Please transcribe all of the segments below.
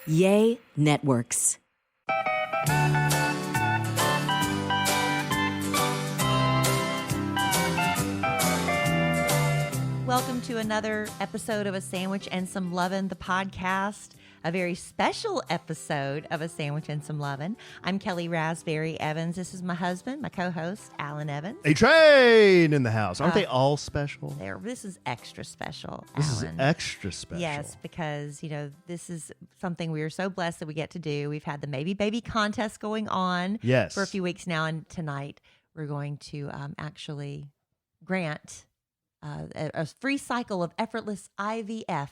Yay Networks. Welcome to another episode of A Sandwich and Some Lovin', the podcast. A very special episode of A Sandwich and Some Lovin'. I'm Kelly Raspberry Evans. This is my husband, my co-host, Alan Evans. A train in the house. Aren't they all special? This is extra special, This Alan. is extra special. Yes, because, this is something we are so blessed that we get to do. We've had the Maybe Baby contest going on for a few weeks now, and tonight we're going to actually grant a free cycle of Effortless IVF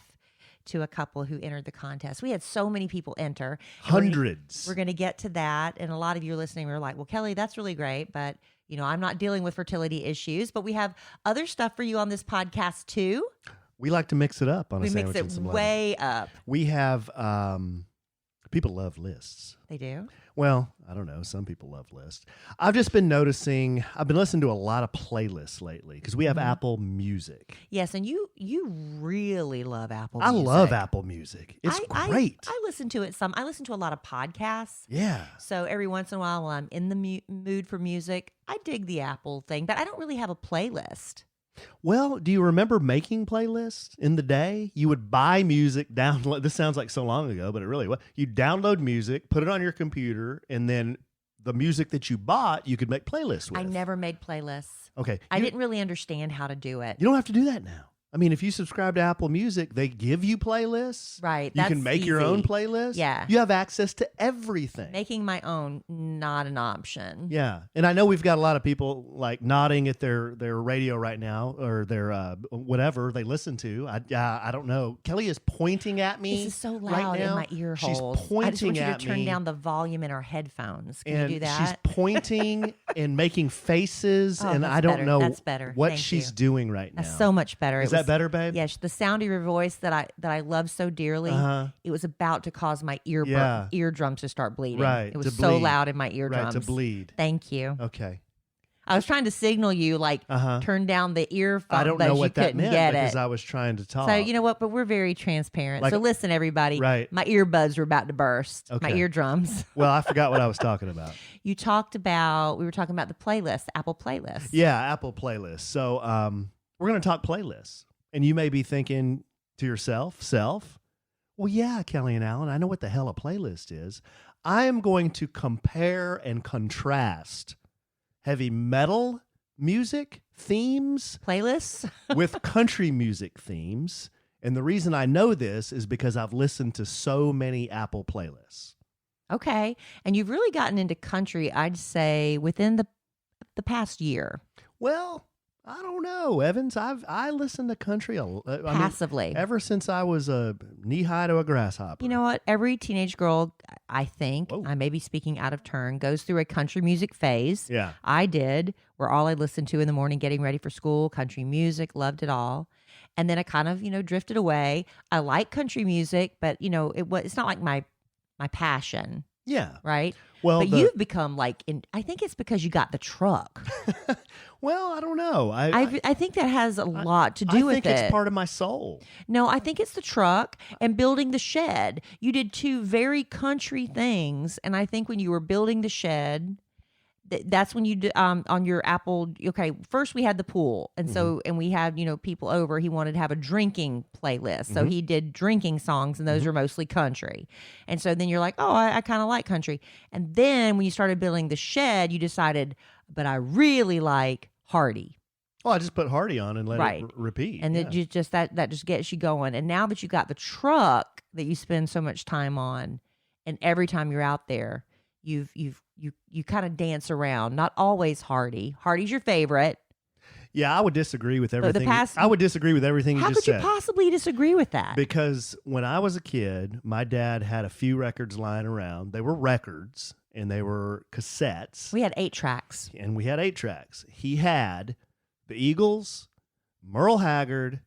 to a couple who entered the contest. We had so many people enter. Hundreds. We're going to get to that. And a lot of you listening were like, well, Kelly, that's really great. But, I'm not dealing with fertility issues. But we have other stuff for you on this podcast, too. We like to mix it up on a sandwich. We mix it way up. We have, people love lists. They do? Well, I don't know. Some people love lists. I've just been noticing, I've been listening to a lot of playlists lately because we have Apple Music. Yes, and you really love Apple I Music. love Apple Music. It's great. I listen to it some. I listen to a lot of podcasts. Yeah. So every once in a while I'm in the mood for music, I dig the Apple thing, but I don't really have a playlist. Well, do you remember making playlists in the day? You would buy music, download. This sounds like so long ago, but it really was. You download music, put it on your computer, and then the music that you bought, you could make playlists with. I never made playlists. Okay. I didn't really understand how to do it. You don't have to do that now. I mean, if you subscribe to Apple Music, they give you playlists. Right. You can make your own playlist. Yeah. You have access to everything. Making my own, not an option. Yeah. And I know we've got a lot of people like nodding at their radio right now or their whatever they listen to. I don't know. Kelly is pointing at me. This is so right loud now. in my ear holes. She's pointing I just want you at to turn me. down the volume in our headphones. Can And you do that? she's pointing and making faces, Oh, and that's I don't better. know That's better. what Thank she's you. doing right now. That's so much better. Is that better, babe? Yes, the sound of your voice that I love so dearly. It was about to cause my eardrums to start bleeding. Right, It was to so bleed. loud in my eardrums. Right, to bleed. Thank you. Okay. I was trying to signal you, turn down the earphone. I don't know what that meant get because it. I was trying to talk. So you know what? But we're very transparent. Like- so listen, everybody. Right. My earbuds were about to burst. My Okay. eardrums. Well, I forgot what I was talking about. We were talking about the playlist, the Apple playlist. Yeah, Apple playlists. So we're going to talk playlists. And you may be thinking to yourself, well, yeah, Kelly and Allen, I know what the hell a playlist is. I am going to compare and contrast heavy metal music themes Playlists? with country music themes. And the reason I know this is because I've listened to so many Apple playlists. Okay. And you've really gotten into country, I'd say, within the past year. Well, I don't know, Evans. I listen to country Passively. ever since I was knee high to a grasshopper. You know what? Every teenage girl, I think, Whoa. I may be speaking out of turn, goes through a country music phase. Yeah. I did, where all I listened to in the morning getting ready for school, country music, loved it all. And then I kind of, drifted away. I like country music, but, it's not like my passion, Yeah. right? Well, but you've become I think it's because you got the truck. Well, I don't know. I think that has a lot to do with it. I think it's part of my soul. No, I think it's the truck and building the shed. You did two very country things, and I think when you were building the shed, that's when you on your Apple. Okay, first we had the pool, and so and we had people over. He wanted to have a drinking playlist, so he did drinking songs, and those were mostly country. And so then you're like, oh, I kind of like country. And then when you started building the shed, you decided, but I really like Hardy. Well, I just put Hardy on and let it repeat. And yeah. it just that just gets you going. And now that you got the truck that you spend so much time on, and every time you're out there, you kind of dance around. Not always Hardy. Hardy's your favorite. Yeah, I would disagree with everything. I would disagree with everything you How just could said. you possibly disagree with that? Because when I was a kid, my dad had a few records lying around. They were records and they were cassettes. We had 8 tracks. And we had 8 tracks. He had the Eagles, Merle Haggard,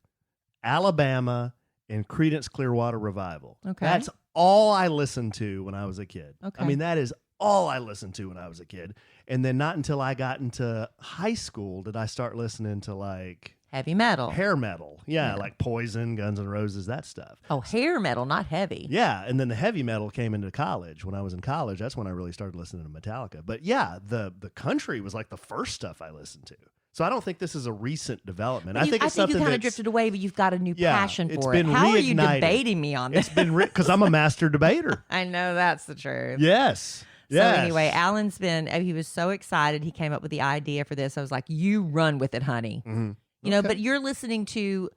Alabama, and Creedence Clearwater Revival. Okay. That's all I listened to when I was a kid. Okay. I mean, that is all I listened to when I was a kid. And then not until I got into high school did I start listening to like Heavy metal. hair metal. Yeah, like Poison, Guns N' Roses, that stuff. Oh, hair metal, not heavy. Yeah, and then the heavy metal came into college. When I was in college, that's when I really started listening to Metallica. But yeah, the country was like the first stuff I listened to. So I don't think this is a recent development. I think it's something you kind of that's drifted away, but you've got a new passion it's for been it. How are you reignited. debating me on this? It's been because I'm a master debater. I know that's the truth. Yes. So Yes. anyway, he was so excited. He came up with the idea for this. I was like, you run with it, honey. Mm-hmm. You know, but you're listening to,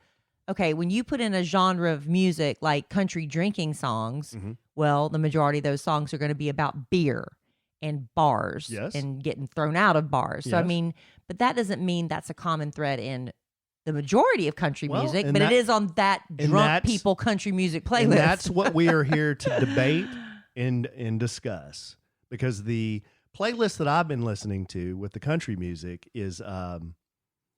okay, when you put in a genre of music like country drinking songs, well, the majority of those songs are going to be about beer and bars and getting thrown out of bars. So, I mean, but that doesn't mean that's a common thread in the majority of country music, but it is on that drunk people country music playlist. And that's what we are here to debate and discuss. Because the playlist that I've been listening to with the country music is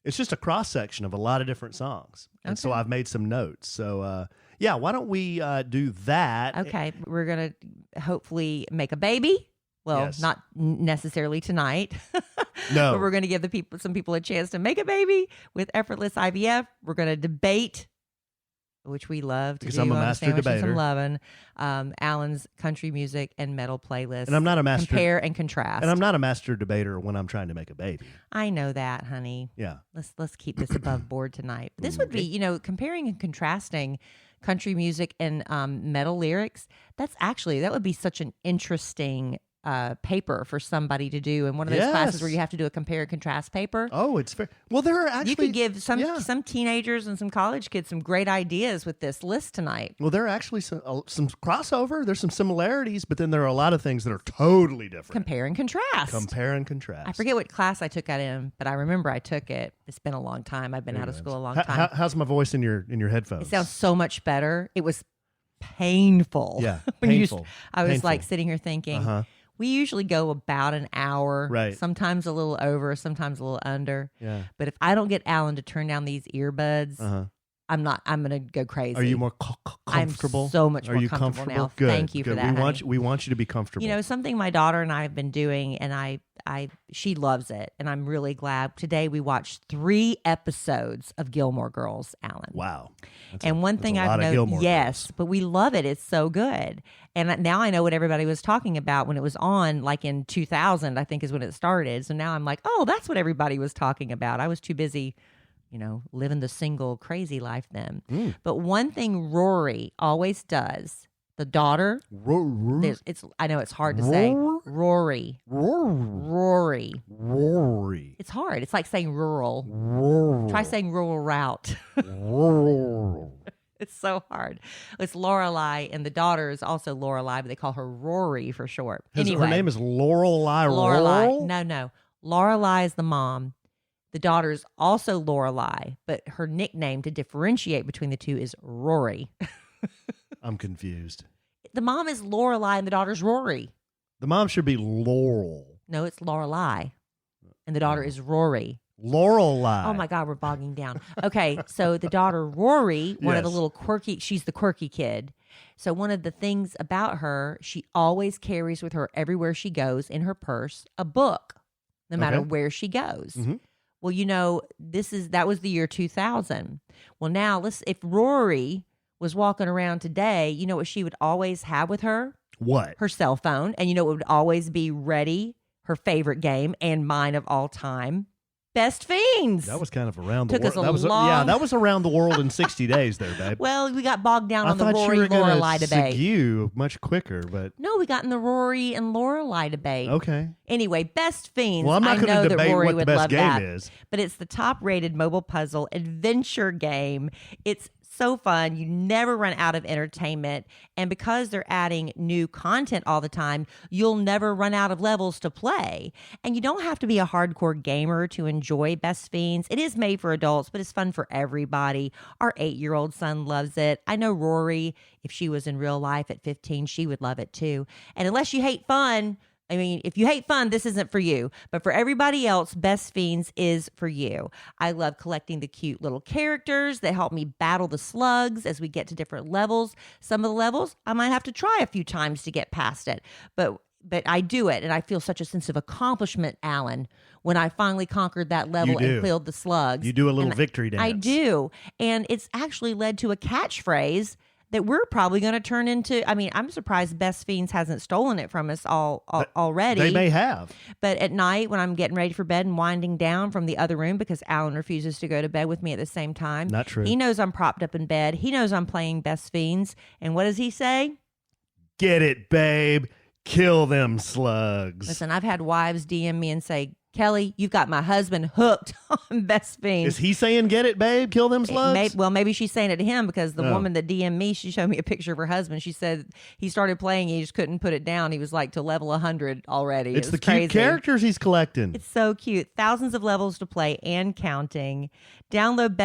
it's just a cross section of a lot of different songs. And so I've made some notes. So yeah, why don't we do that? Okay, we're going to hopefully make a baby. Well, not necessarily tonight. No. But we're going to give some people a chance to make a baby with Effortless IVF. We're going to debate, which we love to because do. I'm a master debater. I'm loving Allen's country music and metal playlist. And I'm not a master. Compare and contrast. And I'm not a master debater when I'm trying to make a baby. I know that, honey. Yeah. Let's keep this above board tonight. But this would be, comparing and contrasting country music and metal lyrics. That would be such an interesting paper for somebody to do in one of those classes where you have to do a compare and contrast paper. Oh, it's fair. Well, there are actually... You could give some teenagers and some college kids some great ideas with this list tonight. Well, there are actually some crossover. There's some similarities, but then there are a lot of things that are totally different. Compare and contrast. Compare and contrast. I forget what class I took that in, but I remember I took it. It's been a long time. I've been out of school a long time. How's my voice in your headphones? It sounds so much better. It was painful. Yeah, painful. I was like sitting here thinking... We usually go about an hour, right? Sometimes a little over, sometimes a little under. Yeah. But if I don't get Alan to turn down these earbuds, I'm going to go crazy. Are you more comfortable? I'm so much more comfortable now. Good. Thank you for that. We want you to be comfortable. Something my daughter and I have been doing, and she loves it, and I'm really glad. Today we watched 3 episodes of Gilmore Girls, Alan. Wow. One thing I've noticed, yes, but we love it. It's so good. And now I know what everybody was talking about when it was on, like in 2000, I think is when it started. So now I'm like, oh, that's what everybody was talking about. I was too busy, living the single crazy life then. But one thing Rory always does, the daughter, I know it's hard to say. Rory. It's hard. It's like saying rural. Try saying rural route. It's so hard. It's Lorelai, and the daughter is also Lorelai, but they call her Rory for short. Her name is Lorelai. No. Lorelai is the mom. The daughter is also Lorelai, but her nickname to differentiate between the two is Rory. I'm confused. The mom is Lorelai, and the daughter's Rory. The mom should be Laurel. No, it's Lorelai, and the daughter is Rory. Lorelai. Oh my God, we're bogging down. Okay, so the daughter Rory, one of the little she's the quirky kid. So one of the things about her, she always carries with her everywhere she goes in her purse a book, no matter where she goes. Well, that was the year 2000. Well, now if Rory was walking around today, you know what she would always have with her? What? Her cell phone. And it would always be ready, her favorite game and mine of all time. Best Fiends. That was kind of around the world. That was around the world in 60 days there, babe. Well, we got bogged down on the Rory Lorelai debate. You much quicker, but no, we got in the Rory and Lorelai debate. Okay. Anyway, Best Fiends. Well, I'm not going to debate Rory what the best game is, but it's the top-rated mobile puzzle adventure game. It's so fun. You never run out of entertainment. And because they're adding new content all the time, you'll never run out of levels to play. And you don't have to be a hardcore gamer to enjoy Best Fiends. It is made for adults, but it's fun for everybody. Our 8-year-old son loves it. I know Rory, if she was in real life at 15, she would love it too. And unless you hate fun, if you hate fun, this isn't for you. But for everybody else, Best Fiends is for you. I love collecting the cute little characters that help me battle the slugs as we get to different levels. Some of the levels, I might have to try a few times to get past it. But I do it, and I feel such a sense of accomplishment, Alan, when I finally conquered that level You do. and killed the slugs. You do a little And victory dance. I do, and it's actually led to a catchphrase that we're probably going to turn into. I mean, I'm surprised Best Fiends hasn't stolen it from us already. They may have. But at night, when I'm getting ready for bed and winding down from the other room because Alan refuses to go to bed with me at the same time. Not true. He knows I'm propped up in bed. He knows I'm playing Best Fiends. And what does he say? Get it, babe. Kill them slugs. Listen, I've had wives DM me and say, Kelly, you've got my husband hooked on Best Fiends. Is he saying, get it, babe? Kill them slugs? Maybe she's saying it to him because the Oh. woman that DM'd me, she showed me a picture of her husband. She said he started playing, he just couldn't put it down. He was like to level 100 already. It's It the was crazy. cute characters he's collecting. It's so cute. Thousands of levels to play and counting. Download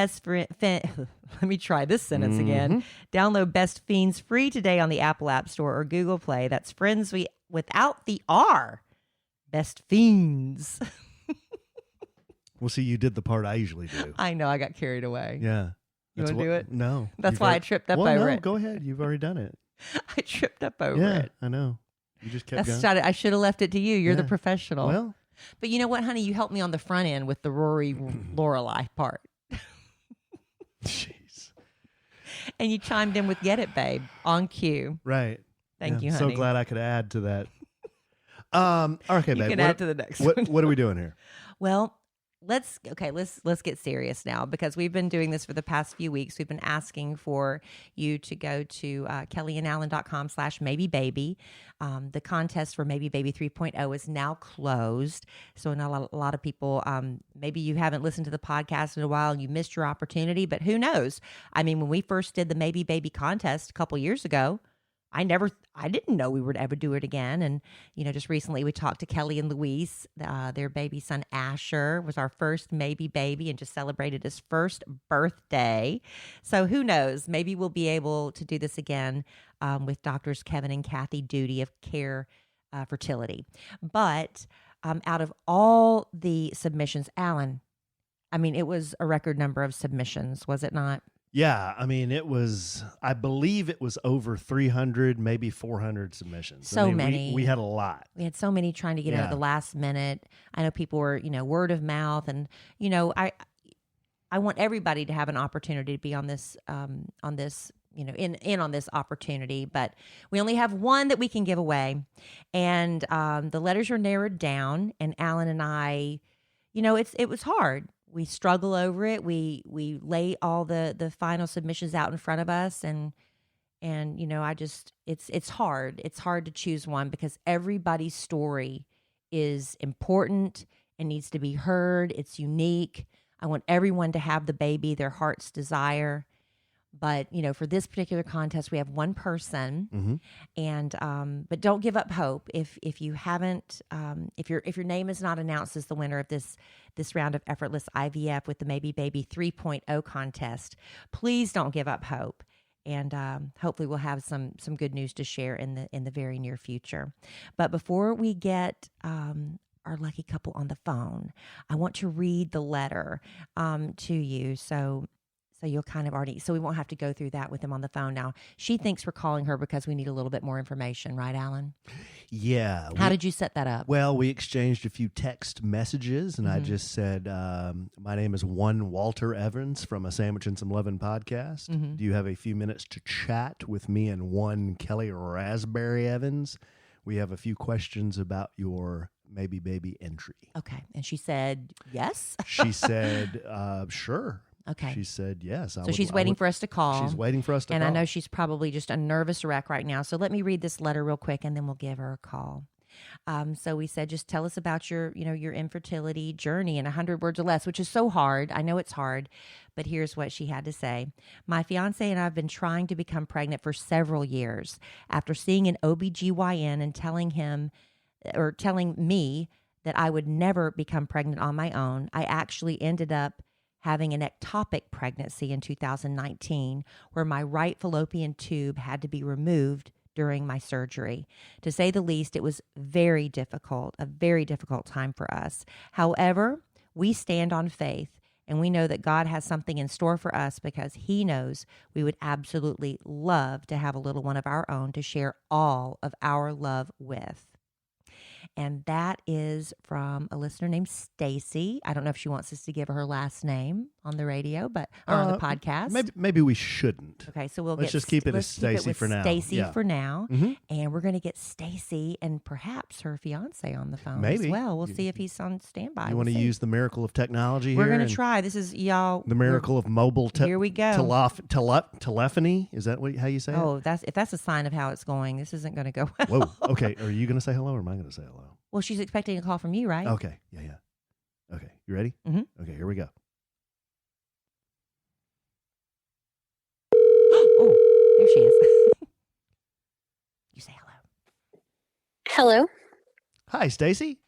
let me try this sentence again. Download Best Fiends free today on the Apple App Store or Google Play. That's friends without the R. Best Fiends. Well, see, you did the part I usually do. I know, I got carried away. Yeah. You That's wanna do what- it? No. That's You've why I already- tripped up well, over no, it. Go ahead. You've already done it. I tripped up over Yeah, it. I know. You just kept going. I should have left it to you. You're the Yeah. professional. Well, But you know what, honey? You helped me on the front end with the Rory Lorelei part. jeez. And you chimed in with Get It, Babe, on cue. Right. Thank Yeah, you, honey. So glad I could add to that. Okay, You babe. can add to the next what, one. what are we doing here? Well, let's get serious now because we've been doing this for the past few weeks. We've been asking for you to go to kellyandallen.com/maybebaby. The contest for Maybe Baby 3.0 is now closed. So not a lot of people, maybe you haven't listened to the podcast in a while and you missed your opportunity, but who knows? I mean, when we first did the Maybe Baby contest a couple years ago, I didn't know we would ever do it again. And, just recently we talked to Kelly and Louise. Their baby son, Asher, was our first Maybe Baby and just celebrated his first birthday. So who knows? Maybe we'll be able to do this again with doctors Kevin and Kathy Doody of Care Fertility. But out of all the submissions, Alan, I mean, it was a record number of submissions, was it not? Yeah, I mean, I believe it was over 300, maybe 400 submissions. So I mean, many. We had a lot. We had so many trying to get in at the last minute. I know people were, word of mouth, and I want everybody to have an opportunity to be on this, in on this opportunity. But we only have one that we can give away, and the letters are narrowed down. And Alan and I, it was hard. We struggle over it. We lay all the final submissions out in front of us, and it's hard. It's hard to choose one because everybody's story is important and needs to be heard. It's unique. I want everyone to have the baby their heart's desire. But for this particular contest, we have one person, and but don't give up hope. If you haven't, if your name is not announced as the winner of this round of Effortless IVF with the Maybe Baby 3.0 contest, please don't give up hope. And hopefully we'll have some good news to share in the very near future. But before we get our lucky couple on the phone, I want to read the letter to you. So you'll kind of already, so we won't have to go through that with them on the phone now. She thinks we're calling her because we need a little bit more information, right, Alan? Yeah. How did you set that up? Well, we exchanged a few text messages, and I just said, my name is one Walter Evans from a Sandwich and Some Lovin' podcast. Do you have a few minutes to chat with me and one Kelly Raspberry Evans? We have a few questions about your Maybe Baby entry. Okay. And she said, yes? She said, sure. Okay. She said, yes. So she's waiting for us to call. She's waiting for us to and call. I know she's probably just a nervous wreck right now. So let me read this letter real quick, and then we'll give her a call. So we said, just tell us about your infertility journey in 100 words or less, which is so hard. I know it's hard, but here's what she had to say. My fiance and I have been trying to become pregnant for several years. After seeing an OBGYN and telling me that I would never become pregnant on my own, I actually ended up having an ectopic pregnancy in 2019, where my right fallopian tube had to be removed during my surgery. To say the least, it was a very difficult time for us. However, we stand on faith, and we know that God has something in store for us because He knows we would absolutely love to have a little one of our own to share all of our love with. And that is from a listener named Stacy. I don't know if she wants us to give her last name on the radio, but or on the podcast. Maybe we shouldn't. Okay, so let's just keep it as Stacy for now. Stacy for now, Mhm. and we're going to get Stacy and perhaps her fiance on the phone Maybe. as well. We'll see if he's on standby. You want to use the miracle of technology We're here? going to try. This is y'all. The miracle of mobile Here we go. telephony. Is that how you say it? Oh, if that's a sign of how it's going. This isn't going to go well. Whoa. Okay. Are you going to say hello or am I going to say hello? Well, she's expecting a call from you, right? Okay. Yeah. Okay. You ready? Mhm. Okay. Here we go. Oh, there she is. You say hello. Hello. Hi, Stacy.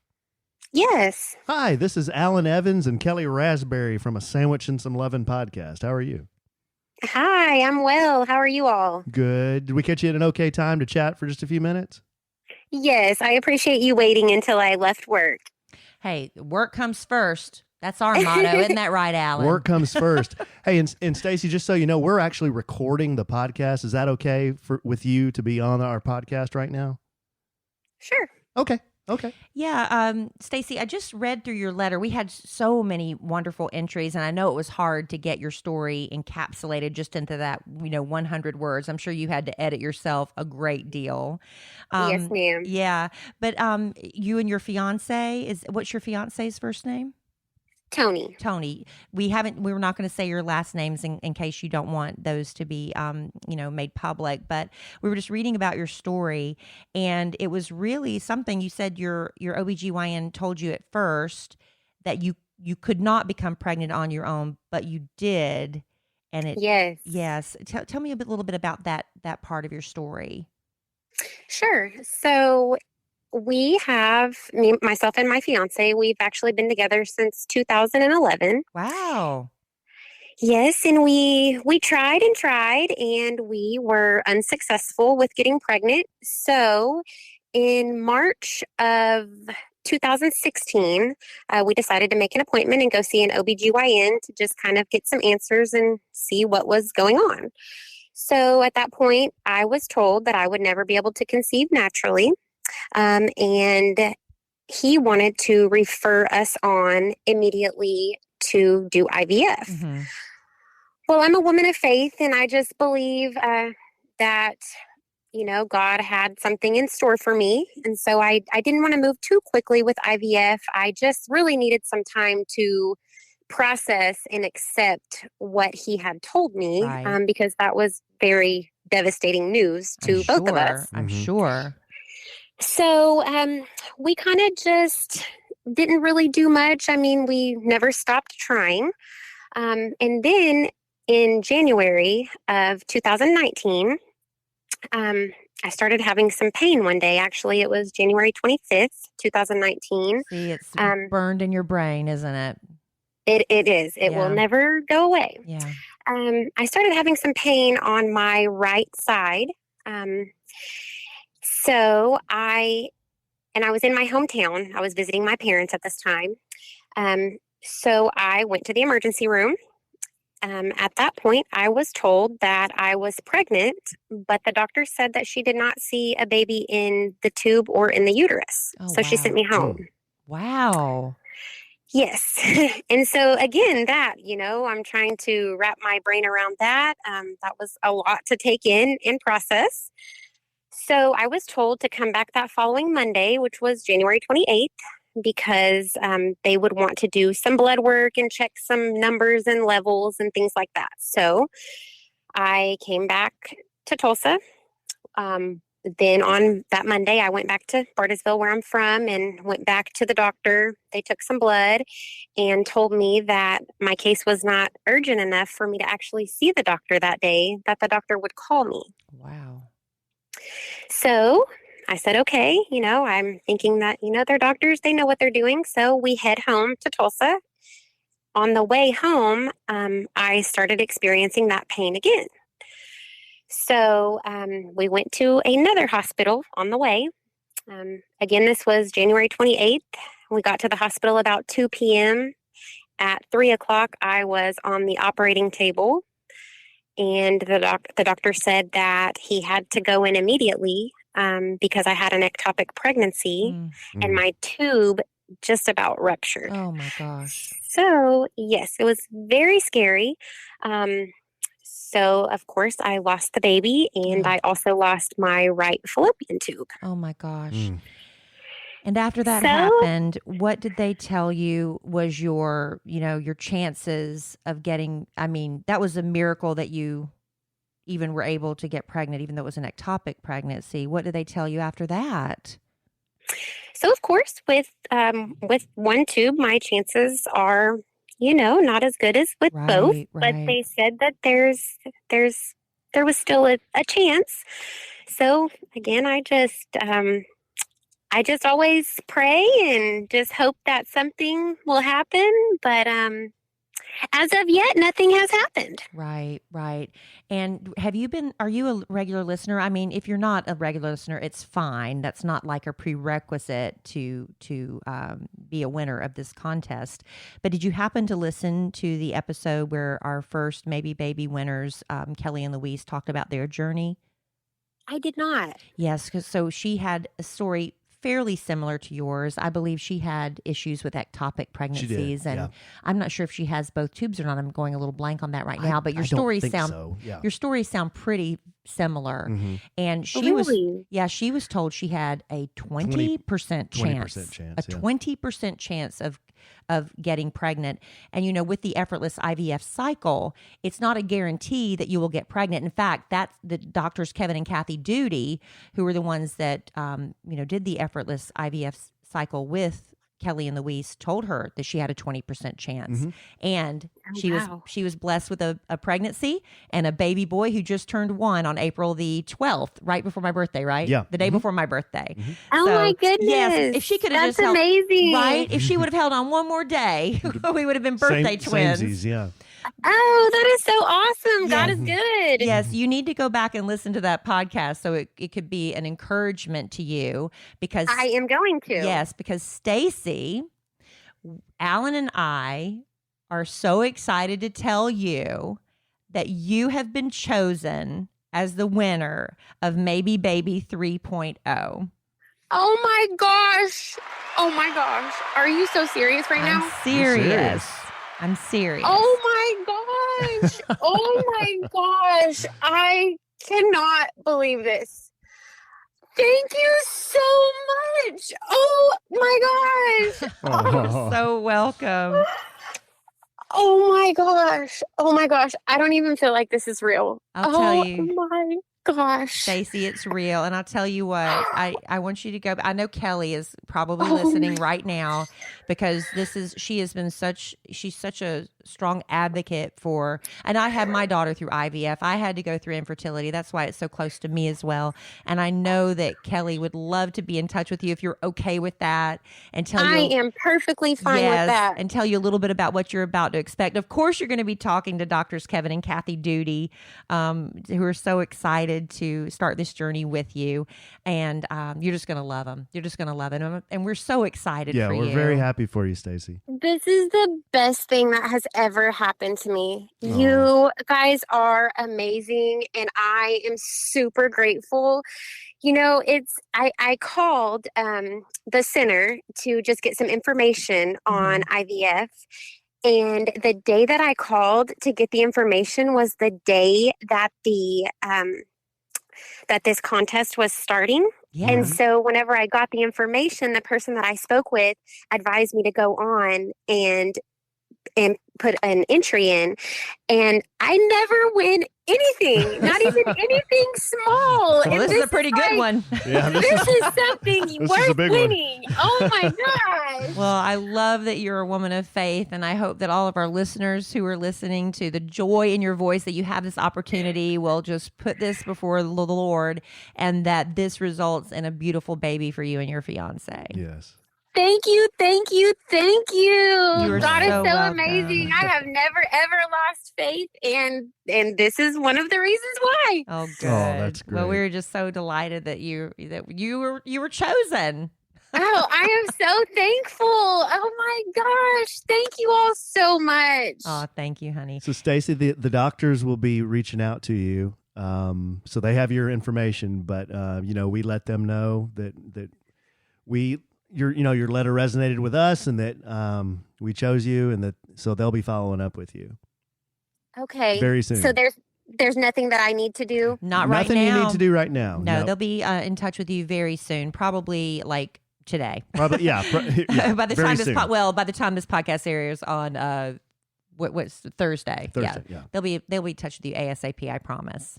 Yes. Hi, this is Alan Evans and Kelly Raspberry from a Sandwich and Some Lovin' podcast. How are you? Hi, I'm well. How are you all? Good. Did we catch you at an okay time to chat for just a few minutes? Yes, I appreciate you waiting until I left work. Hey, work comes first. That's our motto, isn't that right, Alan? Work comes first. Hey, and Stacy, just so you know, we're actually recording the podcast. Is that okay with you to be on our podcast right now? Sure. Okay. Yeah, Stacy, I just read through your letter. We had so many wonderful entries, and I know it was hard to get your story encapsulated just into that, 100 words. I'm sure you had to edit yourself a great deal. Yes, ma'am. Yeah, but you and your fiance, what's your fiance's first name? Tony. Tony. We're not going to say your last names in case you don't want those to be, made public, but we were just reading about your story, and it was really something. You said your OBGYN told you at first that you could not become pregnant on your own, but you did. And yes. Tell me a little bit about that part of your story. Sure. So myself and my fiance, we've actually been together since 2011. Wow. Yes, and we tried and tried, and we were unsuccessful with getting pregnant. So in March of 2016, we decided to make an appointment and go see an OBGYN to just kind of get some answers and see what was going on. So at that point, I was told that I would never be able to conceive naturally. And he wanted to refer us on immediately to do IVF. Mm-hmm. Well, I'm a woman of faith, and I just believe that, God had something in store for me. And so I didn't want to move too quickly with IVF. I just really needed some time to process and accept what he had told me, Right. Because that was very devastating news to both of us. I'm sure. So we kind of just didn't really do much. I mean, we never stopped trying. And then in January of 2019, I started having some pain one day. Actually, it was January 25th, 2019. See, it's burned in your brain, isn't it? It is. It will never go away. Yeah. I started having some pain on my right side. So I was in my hometown. I was visiting my parents at this time. So I went to the emergency room. At that point, I was told that I was pregnant, but the doctor said that she did not see a baby in the tube or in the uterus. Oh, so she sent me home. Wow. Yes. And so again, I'm trying to wrap my brain around that. That was a lot to take in and process. So I was told to come back that following Monday, which was January 28th, because they would want to do some blood work and check some numbers and levels and things like that. So I came back to Tulsa. Then on that Monday, I went back to Bartlesville, where I'm from, and went back to the doctor. They took some blood and told me that my case was not urgent enough for me to actually see the doctor that day, that the doctor would call me. Wow. So I said, okay, I'm thinking that, they're doctors, they know what they're doing. So we head home to Tulsa. On the way home, I started experiencing that pain again. So we went to another hospital on the way. Again, this was January 28th. We got to the hospital about 2 p.m. At 3 o'clock, I was on the operating table. And the doctor said that he had to go in immediately because I had an ectopic pregnancy and my tube just about ruptured. Oh my gosh. So, yes, it was very scary. So, of course, I lost the baby and I also lost my right fallopian tube. Oh my gosh. And after that So- happened, what did they tell you was your chances of getting, I mean, that was a miracle that you even were able to get pregnant, even though it was an ectopic pregnancy. What did they tell you after that? So, of course, with one tube, my chances are, not as good as with both. But Right. they said that there was still a chance. So again, I just always pray and just hope that something will happen. But as of yet, nothing has happened. Right. And are you a regular listener? I mean, if you're not a regular listener, it's fine. That's not like a prerequisite to be a winner of this contest. But did you happen to listen to the episode where our first Maybe Baby winners, Kellie and Louise, talked about their journey? I did not. Yes, so she had a story fairly similar to yours. I believe she had issues with ectopic pregnancies, and I'm not sure if she has both tubes or not. I'm going a little blank on that right now. But your stories sound pretty similar. And she she was told she had a 20% chance, a 20% chance of getting pregnant. And with the Effortless IVF cycle, it's not a guarantee that you will get pregnant. In fact, that's the doctors Kevin and Kathy Doody, who were the ones that did the Effortless IVF cycle with Kellie and Louise, told her that she had a 20% chance. And she was blessed with a pregnancy and a baby boy who just turned 1 on April the 12th, right before my birthday, right? Yeah. The day before my birthday. Oh my goodness. Yes, if she could have That's just amazing. right? If she would have held on one more day, we would have been birthday twins. Samesies, yeah. Oh, that is so awesome. God is good. Yes, you need to go back and listen to that podcast so it could be an encouragement to you, because I am going to. Yes, because Stacy, Allen, and I are so excited to tell you that you have been chosen as the winner of Maybe Baby 3.0. Oh my gosh. Oh my gosh. Are you so serious right now? I'm serious. Oh my gosh. Oh my gosh. I cannot believe this. Thank you so much. Oh my gosh. You're so welcome. Oh my gosh. Oh my gosh. I don't even feel like this is real. I'll tell you. Oh my gosh. Stacy, it's real. And I'll tell you what, I want you to go. I know Kellie is probably listening right now, because she's such a strong advocate for, and I had my daughter through IVF. I had to go through infertility. That's why it's so close to me as well. And I know that Kellie would love to be in touch with you if you're okay with that, and tell you. I am perfectly fine with that. And tell you a little bit about what you're about to expect. Of course, you're going to be talking to doctors Kevin and Kathy Doody, who are so excited to start this journey with you. And you're just going to love them. You're just going to love it. And we're so excited for you. Yeah, we're very happy for you, Stacy. This is the best thing that has ever happened to me. You guys are amazing, and I am super grateful. I called the center to just get some information on IVF. And the day that I called to get the information was the day that that this contest was starting. Yeah. And so whenever I got the information, the person that I spoke with advised me to go on and put an entry in, and I never win anything, not even anything small. Well, this is a pretty good one. Yeah, This is something worth winning. Oh my gosh. Well, I love that you're a woman of faith, and I hope that all of our listeners who are listening to the joy in your voice that you have this opportunity will just put this before the Lord, and that this results in a beautiful baby for you and your fiance. Yes. Thank you. You are God is so so welcome. amazing. I have never ever lost faith, and this is one of the reasons why. Oh, good. Oh, that's great. Well, we were just so delighted that you were chosen. Oh, I am so thankful. Oh my gosh. Thank you all so much. Oh, thank you, honey. So, Stacy, the doctors will be reaching out to you So they have your information, but we let them know that your letter resonated with us, and that we chose you, and so they'll be following up with you. Okay. Very soon. So there's nothing that I need to do? Not right now. Nothing you need to do right now. No, Nope. they'll be in touch with you very soon, probably like today. Probably, yeah. by the very time soon. by the time this podcast airs on what's Thursday. Thursday, yeah. They'll be in touch with you ASAP, I promise.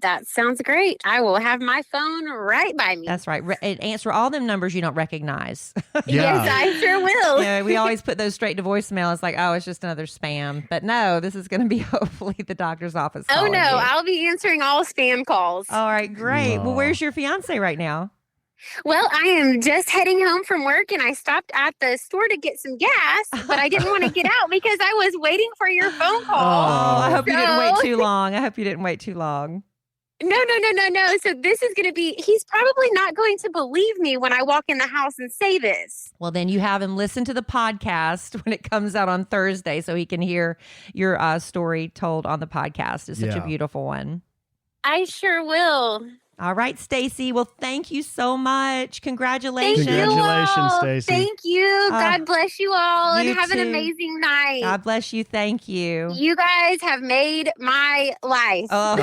That sounds great. I will have my phone right by me. That's right. And answer all them numbers you don't recognize. Yeah. Yes, I sure will. Yeah, we always put those straight to voicemail. It's like, oh, it's just another spam. But no, this is going to be hopefully the doctor's office. Oh, calling no. you. I'll be answering all spam calls. All right, great. Aw. Well, where's your fiance right now? Well, I am just heading home from work, and I stopped at the store to get some gas, but I didn't want to get out because I was waiting for your phone call. Oh, I hope you didn't wait So- too long. I hope you didn't wait too long. No. So this is going to be, he's probably not going to believe me when I walk in the house and say this. Well, then you have him listen to the podcast when it comes out on Thursday so he can hear your story told on the podcast. It's such a Yeah. beautiful one. I sure will. All right, Stacy. Well, thank you so much. Congratulations. Thank you Congratulations, all. Stacy. Thank you. God bless you all, you and have an too. amazing night. God bless you. Thank you. You guys have made my life. Oh,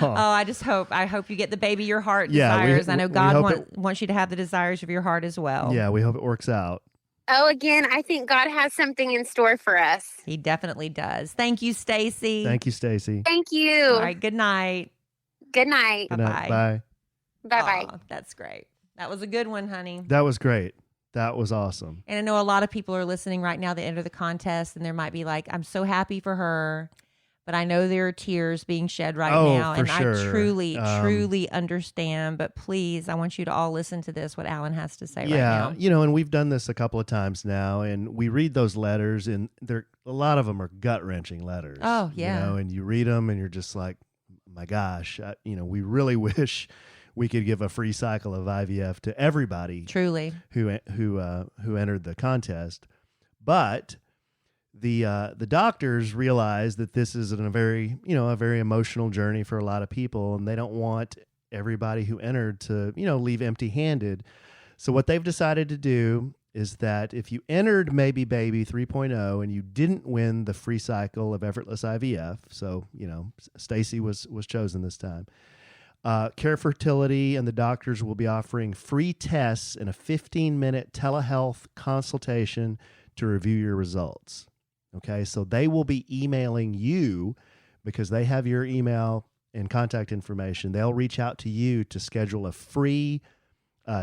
Oh. I hope you get the baby your heart Yeah, desires. I know we God hope wants you to have the desires of your heart as well. Yeah, we hope it works out. Oh, again, I think God has something in store for us. He definitely does. Thank you, Stacy. Thank you, Stacy. Thank you. All right, good night. Good night. Good night. Bye-bye. Bye. Bye-bye. Aw, that's great. That was a good one, honey. That was great. That was awesome. And I know a lot of people are listening right now that enter the contest, and there might be like, I'm so happy for her, but I know there are tears being shed right now. for And sure. I truly understand. But please, I want you to all listen to this, what Alan has to say right now. And we've done this a couple of times now, and we read those letters, and a lot of them are gut-wrenching letters. Oh, yeah. And you read them, and you're just like, my gosh, we really wish we could give a free cycle of IVF to everybody Truly. who entered the contest. But the doctors realize that this is a very emotional journey for a lot of people, and they don't want everybody who entered to leave empty-handed. So what they've decided to do is that if you entered Maybe Baby 3.0 and you didn't win the free cycle of Effortless IVF, so Stacy was chosen this time. Care Fertility and the doctors will be offering free tests and a 15-minute telehealth consultation to review your results. Okay, so they will be emailing you because they have your email and contact information. They'll reach out to you to schedule a free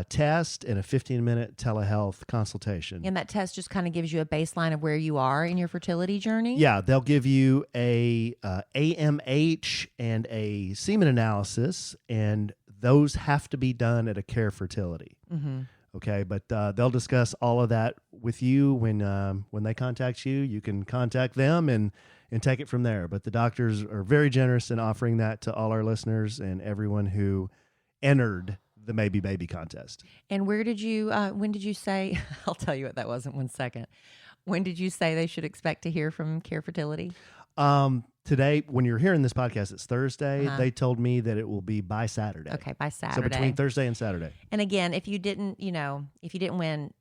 test and a 15-minute telehealth consultation. And that test just kind of gives you a baseline of where you are in your fertility journey. Yeah, they'll give you a AMH and a semen analysis, and those have to be done at a Care Fertility. Mm-hmm. Okay, but they'll discuss all of that with you when they contact you. You can contact them and take it from there. But the doctors are very generous in offering that to all our listeners and everyone who entered the Maybe Baby contest. And when did you say, I'll tell you what that was in 1 second. When did you say they should expect to hear from Care Fertility? Today, when you're hearing this podcast, it's Thursday. Uh-huh. They told me that it will be by Saturday. Okay, by Saturday. So between Thursday and Saturday. And again, if you didn't win,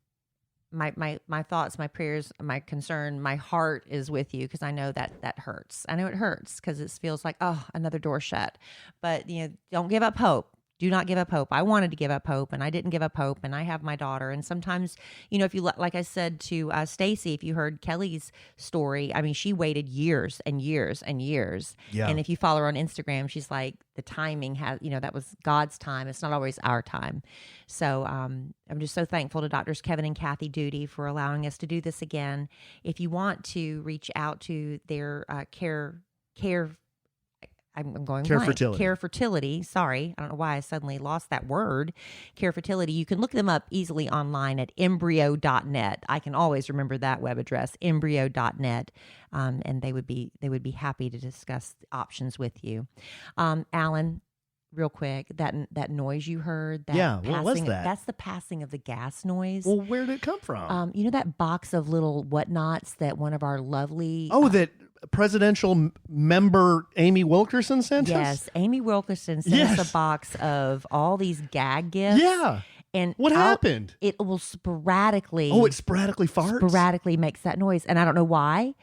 my thoughts, my prayers, my concern, my heart is with you because I know that hurts. I know it hurts because it feels like, oh, another door shut. But don't give up hope. Do not give up hope. I wanted to give up hope, and I didn't give up hope, and I have my daughter. And sometimes, if you, like I said to Stacy, if you heard Kelly's story, I mean, she waited years and years and years. Yeah. And if you follow her on Instagram, she's like, the timing has, that was God's time. It's not always our time. So I'm just so thankful to Doctors Kevin and Kathy Doody for allowing us to do this again. If you want to reach out to their Care Fertility. Sorry. I don't know why I suddenly lost that word. Care Fertility. You can look them up easily online at embryo.net. I can always remember that web address, embryo.net. And they would be happy to discuss options with you. Alan, real quick, that noise you heard. What was that? That's the passing of the gas noise. Well, where did it come from? That box of little whatnots that one of our lovely... that presidential member Amy Wilkerson sent us? Yes, Amy Wilkerson sent us a box of all these gag gifts. Yeah. And what happened? It will sporadically. Oh, it sporadically farts? Sporadically makes that noise. And I don't know why.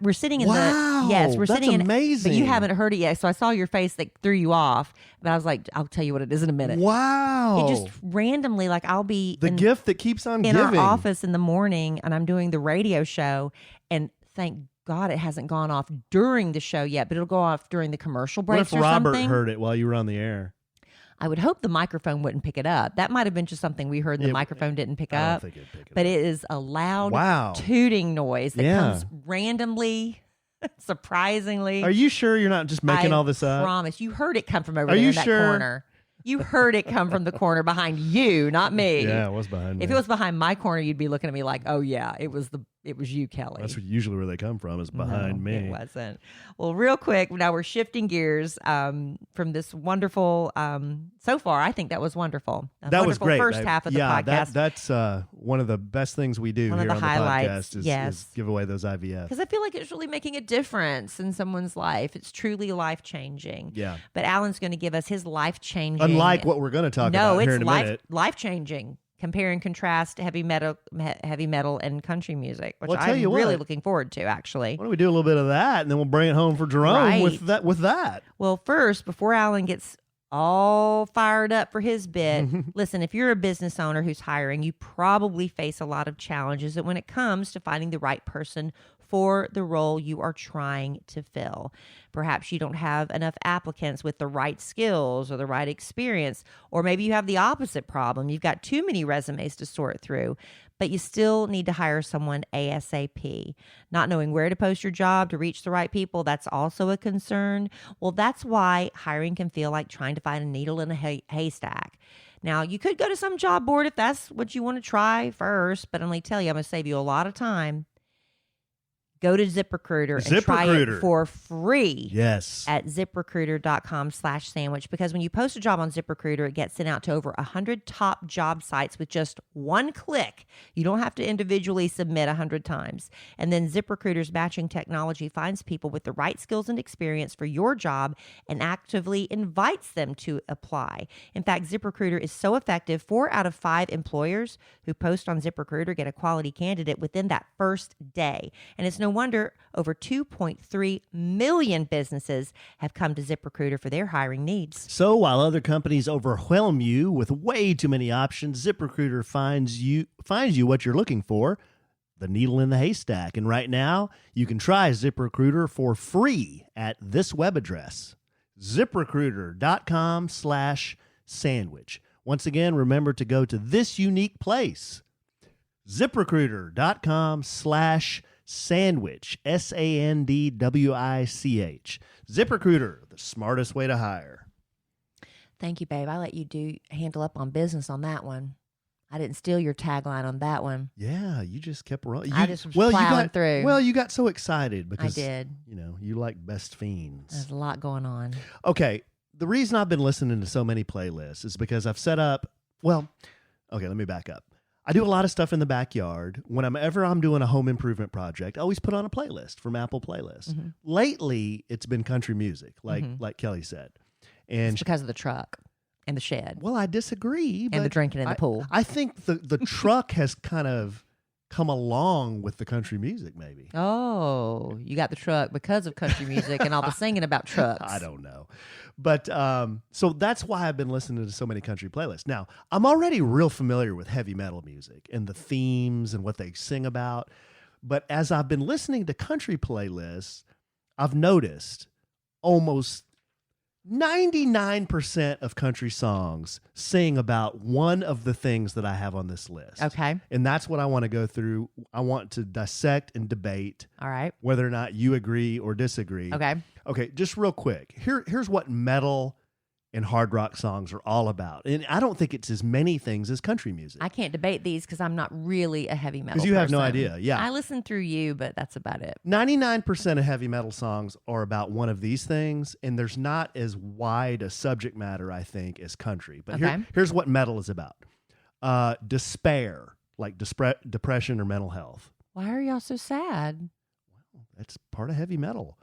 We're sitting in wow, the. Yes, we're sitting in. Amazing. But you haven't heard it yet. So I saw your face that threw you off. But I was like, I'll tell you what it is in a minute. Wow. It just randomly, like I'll be. The gift that keeps on in giving. our office in the morning and I'm doing the radio show. And thank God it hasn't gone off during the show yet, but it'll go off during the commercial breaks what if Robert something. heard it while you were on the air? I would hope the microphone wouldn't pick it up. That might have been just something we heard and the microphone didn't pick I up. don't think it'd pick it but up. it is a loud tooting noise that comes randomly, surprisingly. Are you sure you're not just making all this up? I promise. You heard it come from over there in that corner. You heard it come from the corner behind you, not me. Yeah, it was behind me. If it was behind my corner, you'd be looking at me like, oh yeah, it was you, Kelly. That's usually where they come from, is behind me. It wasn't. Well, real quick, now we're shifting gears from this wonderful, so far, I think that was wonderful. That was great. First half of the podcast. That's one of the best things we do one here of on the the highlights, podcast is give away those IVF. Because I feel like it's really making a difference in someone's life. It's truly life-changing. Yeah. But Alan's going to give us his life-changing. Unlike what we're going to talk about here in a minute. Life-changing. Compare and contrast heavy metal and country music, which well, I'm really looking forward to, actually. Why don't we do a little bit of that, and then we'll bring it home for Jerome with that. Well, first, before Alan gets all fired up for his bit, listen, if you're a business owner who's hiring, you probably face a lot of challenges when it comes to finding the right person for the role you are trying to fill. Perhaps you don't have enough applicants with the right skills or the right experience, or maybe you have the opposite problem. You've got too many resumes to sort through, but you still need to hire someone ASAP. Not knowing where to post your job to reach the right people, that's also a concern. Well, that's why hiring can feel like trying to find a needle in a haystack. Now, you could go to some job board if that's what you want to try first, but I'm going to tell you, I'm going to save you a lot of time. Go to ZipRecruiter and try it for free. Yes. At ZipRecruiter.com/sandwich. Because when you post a job on ZipRecruiter, it gets sent out to over 100 top job sites with just one click. You don't have to individually submit 100 times. And then ZipRecruiter's matching technology finds people with the right skills and experience for your job and actively invites them to apply. In fact, ZipRecruiter is so effective, 4 out of 5 employers who post on ZipRecruiter get a quality candidate within that first day. And it's no wonder over 2.3 million businesses have come to ZipRecruiter for their hiring needs. So while other companies overwhelm you with way too many options, ZipRecruiter finds you what you're looking for, the needle in the haystack. And right now, you can try ZipRecruiter for free at this web address, ZipRecruiter.com/sandwich. Once again, remember to go to this unique place, ZipRecruiter.com/sandwich, SANDWICH. ZipRecruiter, the smartest way to hire. Thank you, babe. I let you handle up on business on that one. I didn't steal your tagline on that one. Yeah, you just kept rolling. I just was plowing through. Well, you got so excited because I did. You like best fiends. There's a lot going on. Okay, the reason I've been listening to so many playlists is because I've set up. Well, okay, let me back up. I do a lot of stuff in the backyard. Whenever I'm doing a home improvement project, I always put on a playlist from Apple Playlists. Mm-hmm. Lately, it's been country music, like Kelly said. And it's because of the truck and the shed. Well, I disagree. And the drinking in the pool. I think the truck has kind of come along with the country music, maybe. Oh, you got the truck because of country music and all the singing about trucks. I don't know. But so that's why I've been listening to so many country playlists. Now, I'm already real familiar with heavy metal music and the themes and what they sing about. But as I've been listening to country playlists, I've noticed almost 99% of country songs sing about one of the things that I have on this list. Okay. And that's what I want to go through. I want to dissect and debate. All right. Whether or not you agree or disagree. Okay. Okay, just real quick. Here's what metal and hard rock songs are all about. And I don't think it's as many things as country music. I can't debate these because I'm not really a heavy metal person. Because you have no idea, yeah. I listen through you, but that's about it. 99% of heavy metal songs are about one of these things, and there's not as wide a subject matter, I think, as country. But here's what metal is about. Despair, like depression or mental health. Why are y'all so sad? That's part of heavy metal.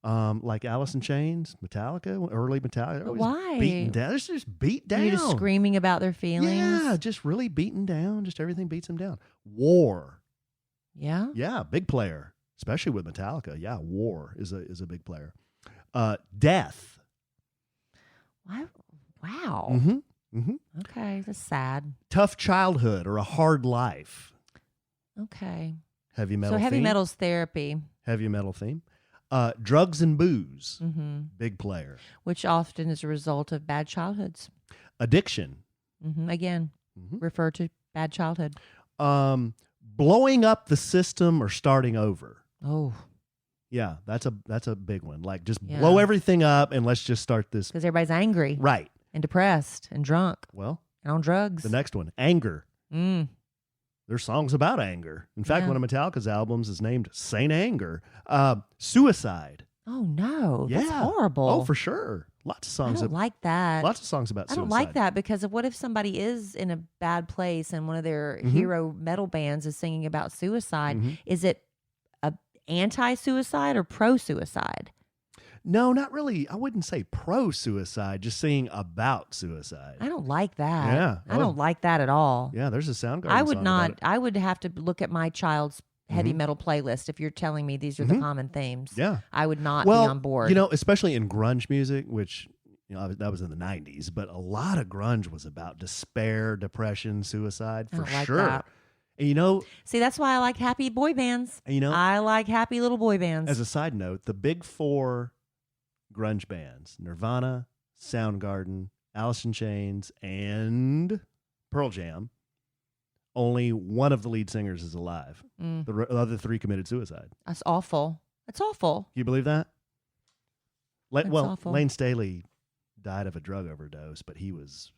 Like Alice in Chains, Metallica, early Metallica. Always Why? Beaten down. It's just beat down. You're just screaming about their feelings. Yeah, just really beaten down. Just everything beats them down. War. Yeah. Yeah, big player, especially with Metallica. Yeah, War is a big player. Death. Wow. Mm-hmm. Mm-hmm. Okay, that's sad. Tough childhood or a hard life. Okay. Heavy metal. So heavy theme. metal's therapy. Heavy metal theme. Drugs and booze. Mm-hmm. Big player. Which often is a result of bad childhoods. Addiction. Mm-hmm. Again, refer to bad childhood. Blowing up the system or starting over. Oh. Yeah, that's a big one. Like just blow everything up and let's just start this. Because everybody's angry. Right. And depressed and drunk Well, and on drugs. the next one, anger. There's songs about anger. In fact, one of Metallica's albums is named Saint Anger. Suicide. Oh, no. Yeah. That's horrible. Oh, for sure. Lots of songs. I don't like that. Lots of songs about suicide. I don't like that because of what if somebody is in a bad place and one of their hero metal bands is singing about suicide? Is it a anti-suicide or pro-suicide? No, not really. I wouldn't say pro-suicide, just singing about suicide. I don't like that. Yeah. I don't like that at all. Yeah, there's a Soundgarden I would song not. about it. I would have to look at my child's heavy metal playlist if you're telling me these are the common themes. Yeah. I would not be on board. You know, especially in grunge music, which, you know, that was in the 90s, but a lot of grunge was about despair, depression, suicide, I for don't like sure. that. And you know, See, that's why I like happy boy bands. you know, I like happy little boy bands. as a side note, the big four grunge bands, Nirvana, Soundgarden, Alice in Chains, and Pearl Jam, only one of the lead singers is alive. The other three committed suicide. That's awful. That's awful. You believe that? That's awful. Lane Staley died of a drug overdose, but he was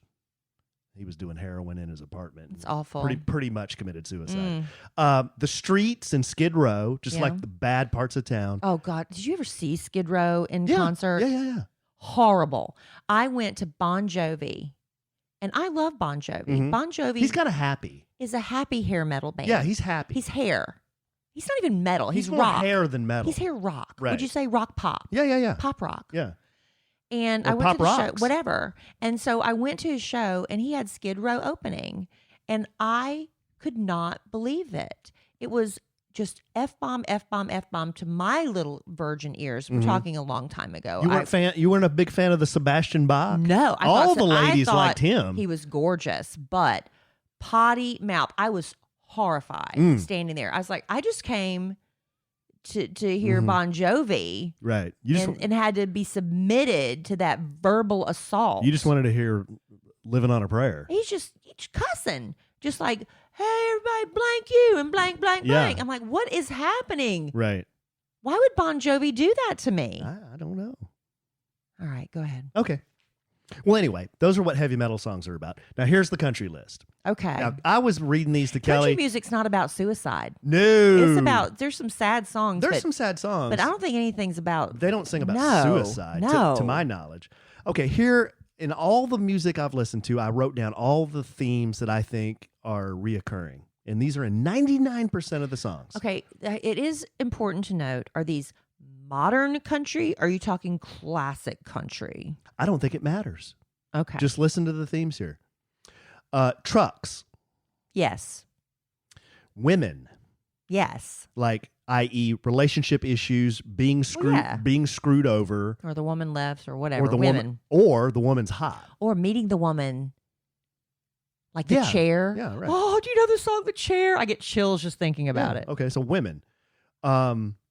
doing heroin in his apartment. It's awful. Pretty much committed suicide. The Streets and Skid Row, just like the bad parts of town. Oh, God. Did you ever see Skid Row in Yeah. concert? Yeah. Horrible. I went to Bon Jovi, and I love Bon Jovi. Bon Jovi He's got a happy. is a happy hair metal band. Yeah, he's happy. He's hair. He's not even metal. He's more rock. hair than metal. He's hair rock. Right. Would you say rock pop? Yeah. Pop rock. Yeah. And Or I went pop to the show, rocks. whatever. And so I went to his show, and he had Skid Row opening, and I could not believe it. It was just F-bomb, F-bomb, F-bomb to my little virgin ears. We're talking a long time ago. You weren't a big fan of the Sebastian Bach? No. All the I ladies thought liked him. He was gorgeous, but potty mouth. I was horrified standing there. I was like, I just came to hear Bon Jovi, Right. You just and had to be submitted to that verbal assault. you just wanted to hear Living on a Prayer. He's just cussing, just like, hey, everybody, blank you and blank, blank, Yeah. blank. I'm like, what is happening? Right. Why would Bon Jovi do that to me? I don't know. All right, go ahead. Okay. Well, anyway, those are what heavy metal songs are about. Now, here's the country list. Okay. Now, I was reading these to Country Kelly. music's not about suicide. No. It's about, there's some sad songs. There's but, some sad songs. But I don't think anything's about. They don't sing about No, suicide, no. to my knowledge. Okay, here, in all the music I've listened to, I wrote down all the themes that I think are reoccurring. And these are in 99% of the songs. Okay, it is important to note, are these modern country? Or are you talking classic country? I don't think it matters. Okay. Just listen to the themes here. Trucks, Yes. women, Yes. like i.e. relationship issues, being screwed over, Or the woman left or whatever. or the women. the woman's hot. Or meeting the woman, like the chair. Yeah, right. Oh, do you know the song The Chair? I get chills just thinking about it. Okay, so women.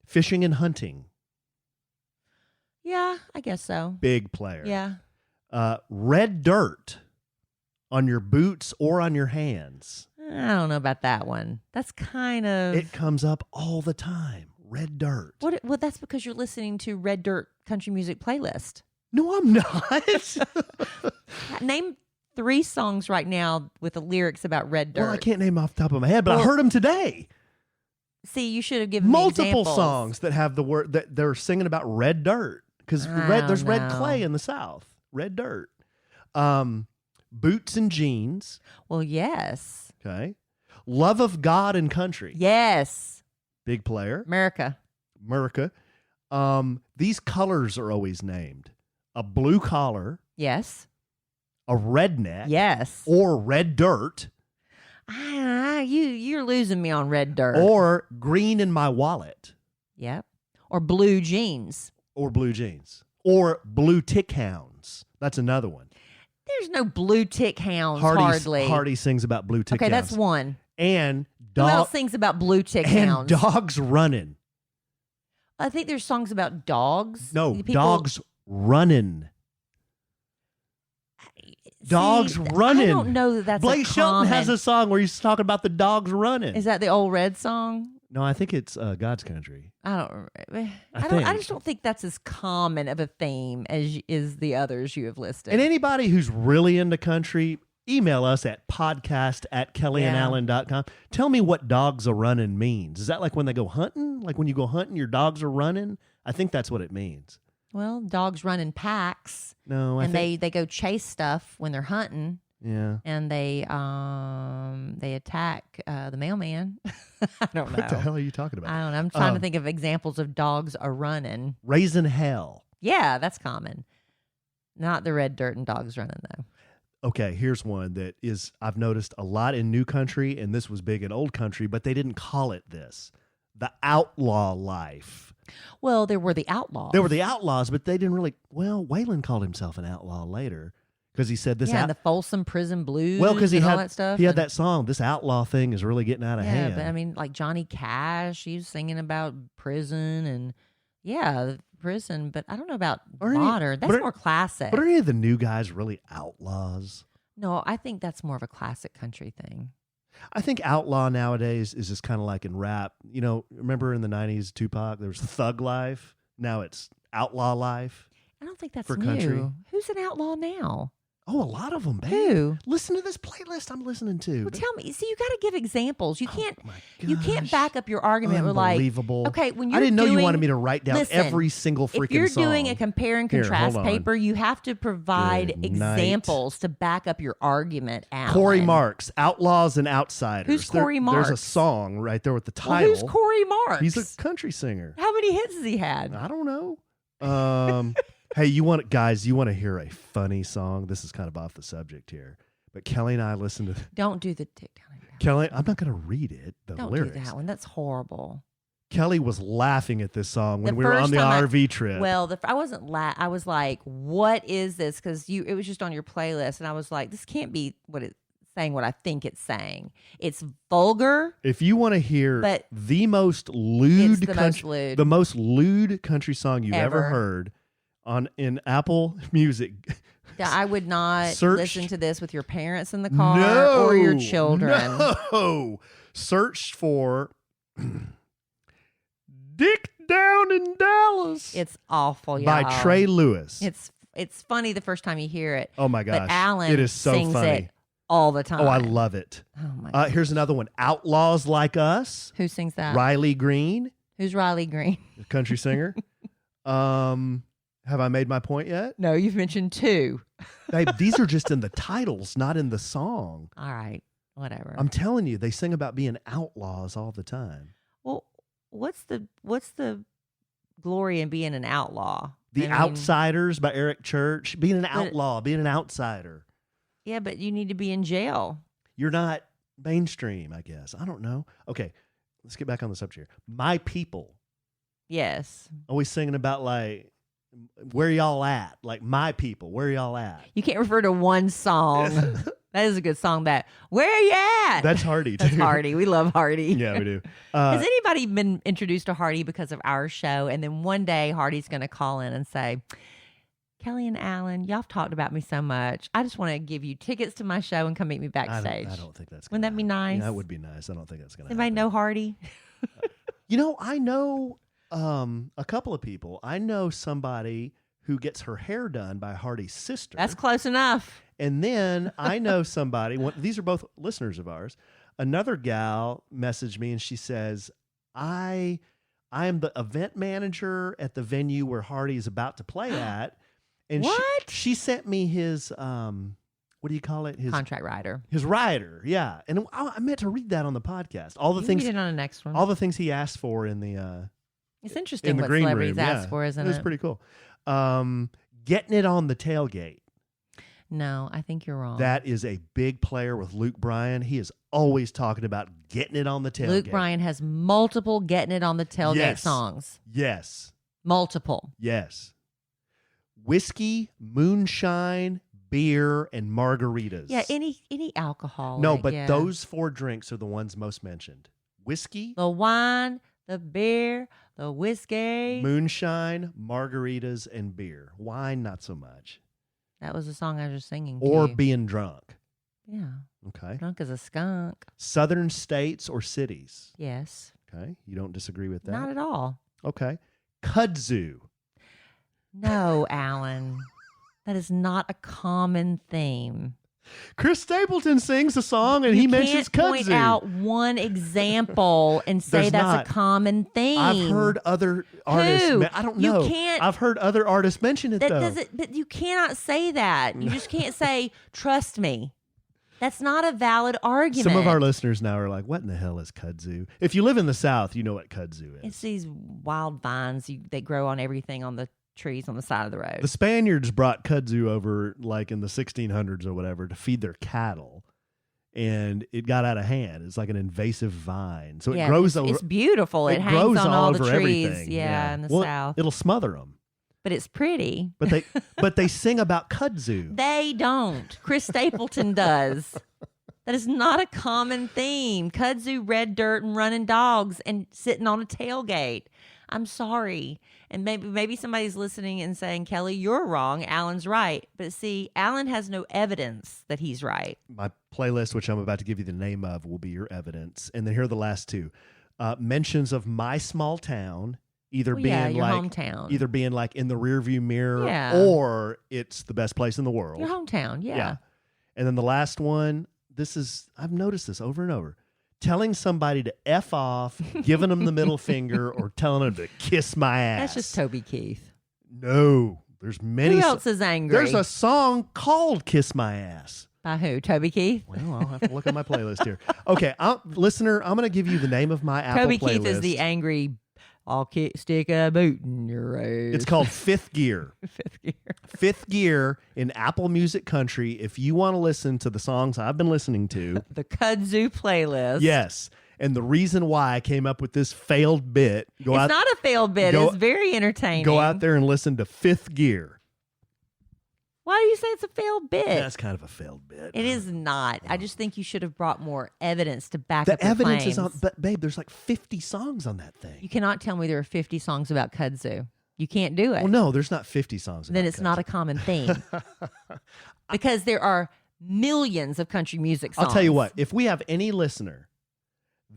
Fishing and hunting, Yeah, I guess so. big player. Yeah. Red dirt on your boots or on your hands. I don't know about that one. That's kind of. It comes up all the time. Red dirt. What? Well, that's because you're listening to Red Dirt country music playlist. No, I'm not. Name 3 songs right now with the lyrics about red dirt. Well, I can't name off the top of my head, but I Well, heard them today. See, you should have given me Multiple examples. songs that have the word that they're singing about red dirt because there's red know. clay in the South. Red dirt. Boots and jeans. Well, yes. Okay. Love of God and country. Yes. Big player. America. America, these colors are always named. A blue collar, Yes. a redneck, Yes. or red dirt, You're losing me on red dirt. or green in my wallet, Yep. Or blue jeans. or blue jeans, or blue tick hounds. That's another one. There's no blue tick hounds hardly. Hardy sings about blue tick Okay, hounds. that's one. And Who else sings about blue tick and hounds? dogs running. I think there's songs about dogs. No, People- dogs running. Dogs See, running. I don't know that that's Blake a Shelton common. has a song where he's talking about the dogs running. Is that the old Red song? No, I think it's God's Country. I think. just don't think that's as common of a theme as is the others you have listed. And anybody who's really into country, email us at podcast@kellyandallen.com. Tell me what dogs a running means. Is that like when they go hunting? Like when you go hunting, your dogs are running? I think that's what it means. Well, dogs run in packs, No, I and think. they go chase stuff when they're hunting, Yeah. and they attack the mailman. I don't know. What the hell are you talking about? I don't know. I'm trying to think of examples of dogs a running. Raising hell. Yeah, that's common. Not the red dirt and dogs running though. Okay, here's one that is I've noticed a lot in new country, and this was big in old country, but they didn't call it this. The outlaw life. Well, there were the outlaws. They were the outlaws, but they didn't really. Well, Waylon called himself an outlaw later because he said this. and the Folsom Prison Blues. Well, because he and all had that stuff. he had and- that song. This outlaw thing is really getting out of Yeah, hand. but I mean, like Johnny Cash, he was singing about prison and prison. But I don't know about Are any- modern. That's but are- more classic. But are any of the new guys really outlaws? No, I think that's more of a classic country thing. I think outlaw nowadays is just kind of like in rap. You know, remember in the 90s, Tupac, there was thug life. Now it's outlaw life. I don't think that's For new. country. Who's an outlaw now? Oh, a lot of them, babe. Who? Listen to this playlist I'm listening to. Well, tell me. See, you got to give examples. You Oh, can't. my You can't gosh. back up your argument with like. Unbelievable. Okay, when I you're didn't know you doing- wanted me to write down Listen, every single freaking If you're song. doing a compare and Here, contrast hold on. paper, you have to provide Good night. examples to back up your argument. Alan. Corey Marks, Outlaws and Outsiders. Who's Corey There's a Marks? song right there with the Well, title. who's Corey Marks? He's a country singer. How many hits has he had? I don't know. Hey, you want to hear a funny song? This is kind of off the subject here, but Kelly and I listened to Don't do the tick down. Kelly. I'm not going to read it. The Don't lyrics. do that one. That's horrible. Kelly was laughing at this song when The we were on first the time RV trip. Well, I wasn't. I was like, "What is this?" Because it was just on your playlist, and I was like, "This can't be what it's saying. What I think it's saying. It's vulgar. If you want to hear But the most lewd, it's the most lewd. the most lewd country song you've ever Ever. heard in Apple Music, I would not Search- listen to this with your parents in the car or your children. No, search for "Dick Down in Dallas" It's awful, y'all. by Trey Lewis. It's funny the first time you hear it. Oh my gosh, But Alan it is so sings funny. it all the time. Oh, I love it. Oh my God. Here's another one: "Outlaws Like Us." Who sings that? Riley Green, Who's Riley Green? the country singer. Have I made my point yet? No, you've mentioned two. Babe, these are just in the titles, not in the song. All right, whatever. I'm telling you, they sing about being outlaws all the time. Well, what's the glory in being an outlaw? The I mean, Outsiders by Eric Church. Being an But- outlaw, being an outsider. Yeah, but you need to be in jail. You're not mainstream, I guess. I don't know. Okay, let's get back on the subject here. My People. Yes. Always singing about like, where y'all at? Like, my people, where y'all at? You can't refer to one song. That is a good song. That where you at? That's Hardy, too. That's Hardy. We love Hardy. Yeah, we do. Has anybody been introduced to Hardy because of our show? And then one day Hardy's going to call in and say, Kelly and Allen, y'all have talked about me so much. I just want to give you tickets to my show and come meet me backstage. I don't think that's Wouldn't that be nice? Yeah, that would be nice. I don't think that's going to Anybody know Hardy? You know, I know a couple of people. I know somebody who gets her hair done by Hardy's sister. That's close enough. And then I know somebody, these are both listeners of ours. Another gal messaged me and she says, I am the event manager at the venue where Hardy is about to play at. And What? She sent me his, what do you call it? His Contract writer. His rider. Yeah. And I meant to read that on the podcast. All the You things, read it on the next one. all the things he asked for in the, It's interesting in the what green celebrities room. ask for, isn't it? It was pretty cool. Getting it on the tailgate. No, I think you're wrong. That is a big player with Luke Bryan. He is always talking about getting it on the tailgate. Luke Bryan has multiple getting it on the tailgate Yes. songs. Yes. Multiple. Yes. Whiskey, moonshine, beer, and margaritas. Yeah, any alcohol. No, but those 4 drinks are the ones most mentioned. Whiskey, the wine, the beer, the whiskey. moonshine, margaritas, and beer. Wine, not so much. That was the song I was just singing. Or to you. being drunk. Yeah. Okay. Drunk as a skunk. Southern states or cities. Yes. Okay. You don't disagree with that? Not at all. Okay. Kudzu. No, Alan. That is not a common theme. Chris Stapleton sings a song and he mentions can't kudzu. point out one example and say There's that's not. a common theme. I've heard other artists. Who? I don't You know. can't- I've heard other artists mention it that though. doesn't. But you cannot say that. You just can't say trust me. That's not a valid argument. Some of our listeners now are like, "What in the hell is kudzu?" If you live in the South, you know what kudzu is. It's these wild vines they grow on everything on the trees on the side of the road. The Spaniards brought kudzu over like in the 1600s or whatever to feed their cattle, and it got out of hand. It's like an invasive vine, so it grows over. It's beautiful. It hangs grows on all the over trees. everything. Yeah, in the Well, South. it'll smother them. But it's pretty. But they sing about kudzu. They don't. Chris Stapleton does. That is not a common theme. Kudzu, red dirt, and running dogs and sitting on a tailgate. I'm sorry. And maybe somebody's listening and saying, Kelly, you're wrong. Alan's right. But see, Alan has no evidence that he's right. My playlist, which I'm about to give you the name of, will be your evidence. And then here are the last 2. Mentions of my small town, either being your like hometown. either being like in the rearview mirror Yeah. or it's the best place in the world. Your hometown, yeah. And then the last one, I've noticed this over and over. Telling somebody to F off, giving them the middle finger, or telling them to kiss my ass. That's just Toby Keith. No, there's many. Who else is angry? There's a song called Kiss My Ass. By who? Toby Keith? Well, I'll have to look at my playlist here. Okay, listener, I'm going to give you the name of my Apple Toby playlist. Keith is the angry, I'll stick a boot in your ass. It's called Fifth Gear. Fifth Gear. Fifth Gear in Apple Music Country. If you want to listen to the songs I've been listening to. The Kudzu playlist. Yes. And the reason why I came up with this failed bit. It's not a failed bit. It's very entertaining. Go out there and listen to Fifth Gear. Why do you say it's a failed bit? That's kind of a failed bit. It is not. I just think you should have brought more evidence to back up The your evidence claims. is on, but babe, there's like 50 songs on that thing. You cannot tell me there are 50 songs about kudzu. You can't do it. Well, no, there's not 50 songs. Then about it's not a kudzu. common theme. Because there are millions of country music songs. I'll tell you what, if we have any listener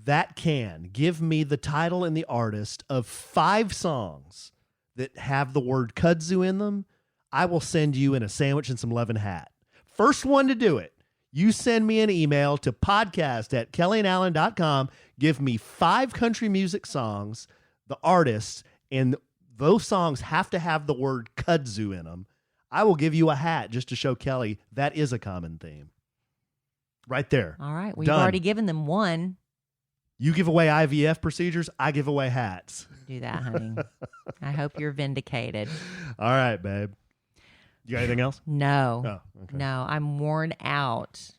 that can give me the title and the artist of 5 songs that have the word kudzu in them, I will send you in a sandwich and some Levin hat. First one to do it, you send me an email to podcast@kellyandallen.com. Give me 5 country music songs, the artists, and those songs have to have the word kudzu in them. I will give you a hat just to show Kelly that is a common theme. Right there. All right. Well, Done. you've already given them one. You give away IVF procedures, I give away hats. Do that, honey. I hope you're vindicated. All right, babe. You got anything else? No. Oh, okay. No, I'm worn out.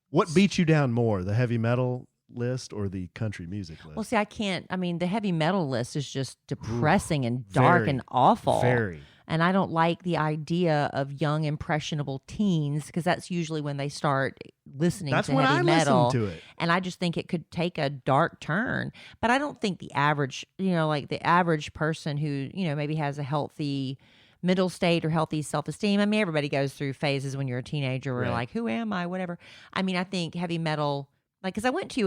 What beats you down more, the heavy metal list or the country music list? Well, see, I can't. I mean, the heavy metal list is just depressing and dark Very, and awful. Very. And I don't like the idea of young, impressionable teens because that's usually when they start listening That's to when heavy I metal. listen to it. And I just think it could take a dark turn. But I don't think the average, like the average person who, maybe has a healthy middle state or healthy self-esteem. I mean, everybody goes through phases when you're a teenager where Right. like, who am I? Whatever. I mean, I think heavy metal, like, because I went to you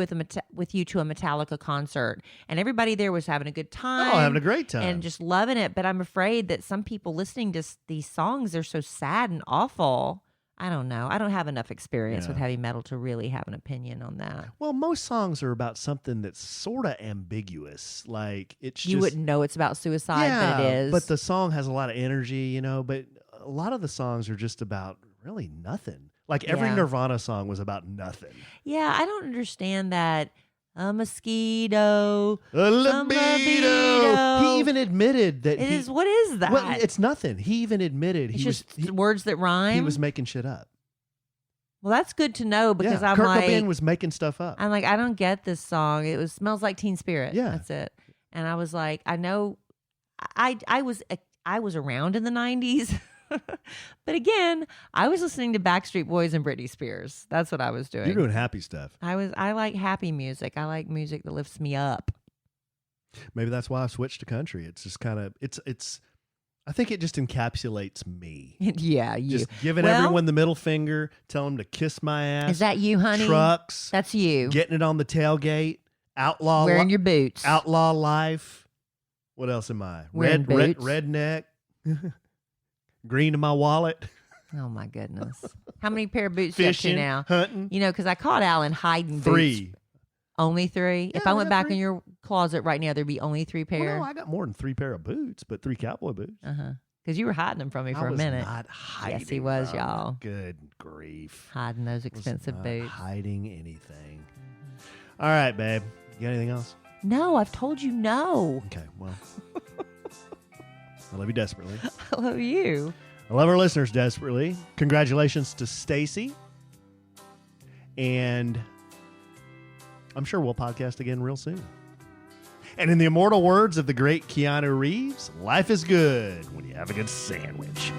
with you to a Metallica concert and everybody there was having a good time. Oh, having a great time. And just loving it. But I'm afraid that some people listening to these songs, they're so sad and awful. I don't know. I don't have enough experience with heavy metal to really have an opinion on that. Well, most songs are about something that's sort of ambiguous. Like, it's You just... wouldn't know it's about suicide, but it is. but the song has a lot of energy, but a lot of the songs are just about really nothing. Like, every Yeah. Nirvana song was about nothing. Yeah, I don't understand that a mosquito, A some libido. He even admitted that What is that? Well, it's nothing. He even admitted It's just words that rhyme. he was making shit up. Well, that's good to know because I'm Kurt like, Cobain was making stuff up. I'm like, I don't get this song. It was Smells Like Teen Spirit. Yeah. That's it. And I was like, I know, I was around in the 90s. But again, I was listening to Backstreet Boys and Britney Spears. That's what I was doing. You're doing happy stuff. I like happy music. I like music that lifts me up. Maybe that's why I switched to country. It's just kind of it's. I think it just encapsulates me. Yeah, you. Just giving everyone the middle finger, telling them to kiss my ass. Is that you, honey? Trucks. That's you. Getting it on the tailgate. Outlaw. Wearing your boots. Outlaw life. What else am I? Wearing boots. Redneck. Green to my wallet. Oh my goodness! How many pair of boots Fishing, you have to now? hunting. You know, because I caught Alan hiding 3. boots. Only 3. Yeah, If I I went got back 3. in your closet right now, there'd be only 3 pair. Well, no, I got more than 3 pair of boots, but 3 cowboy boots. Because you were hiding them from me for I a was minute. not hiding. Yes, he was, them. y'all. Good grief. Hiding those Was expensive not boots. hiding anything. All right, babe. You got anything else? No, I've told you no. Okay, well. I love you desperately. I love you. I love our listeners desperately. Congratulations to Stacy. And I'm sure we'll podcast again real soon. And in the immortal words of the great Keanu Reeves, life is good when you have a good sandwich.